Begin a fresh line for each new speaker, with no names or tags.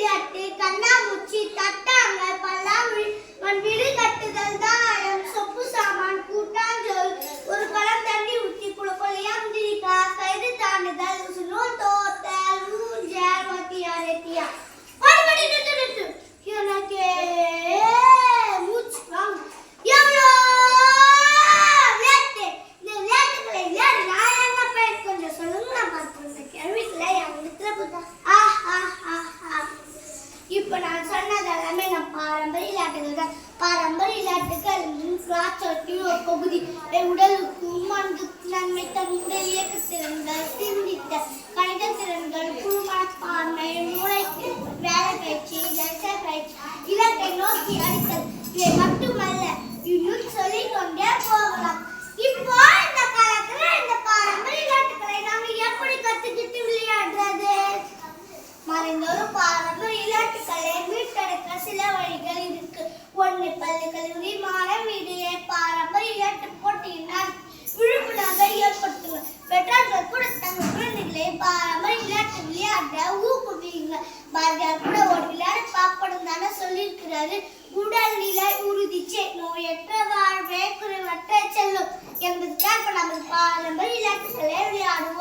விளையாட்டு கண்ணாமூச்சி தட்டாங்கள் பல்லாங்குழி வீடு கட்டுதல் தாயம் சொப்பு சாமான் கூட்டாஞ்சோல் ஒரு குடம் தண்ணி ஊற்றி குளப்பொழியாம் திரிக்கா கயிறு தாண்டுதல் நூல் தோத்தல் ஊஞ்சல் வத்தியார் எத்தியா ஒருபடி நிறுத்து நிறுத்து எனக்கே மூச்சு வாங்க எவ்வளோ விளையாட்டு இந்த விளையாட்டுகளை விளையாடு நான் என்ன பயிர் கொஞ்சம் சொல்லுங்க நான் பார்த்து இந்த கேள்விக்குள்ள என் இடத்துல போட்டா இப்ப நான் சொன்னது எல்லாமே நான் பாரம்பரிய விளையாட்டுகள் தான். பாரம்பரிய விளையாட்டுகள் ராட்சத்தின் ஒரு பகுதி உடலுக்கு மனதுக்கு நன்மை தரும் உடல் இயக்க திறன்கள் சிந்தித்த கணித திறன்கள் குழுமனப்பான்மை மூளைக்கு வேலை பயிற்சி தசை பயிற்சி இலக்கை நோக்கி அடித்தல் இதை மட்டுமல்ல இன்னும் சொல்லிக்கொண்டே போகலாம். இப்போ இந்த காலத்துல இந்த பாரம்பரிய விளையாட்டுகளை நாங்க எப்படி கத்துக்கிட்டு விளையாடுறது? மறைந்தோறும் பாரம்பரிய விளையாட்டுகளை மீட்டெடுக்க சில வழிகள் இருக்கு. ஒன்று, பள்ளி கல்லூரி மாணவ இடையே பாரம்பரிய விளையாட்டு போட்டியினால் விழிப்புணர்வை ஏற்படுத்துங்க. பெற்றோர்கள் கூட தங்கள் குழந்தைகளை பாரம்பரிய விளையாட்டு விளையாட ஊக்குவிங்க. பாரதியார் கூட ஒரு விளையாட்டு பாப்படம் தானே சொல்லியிருக்கிறாரு, உடல்நிலை உறுதிச்சே நோயற்ற வாழ்வே குறைவற்ற செல்லும் என்பதுக்காக நம்ம பாரம்பரிய விளையாட்டுகளை விளையாடுவோம்.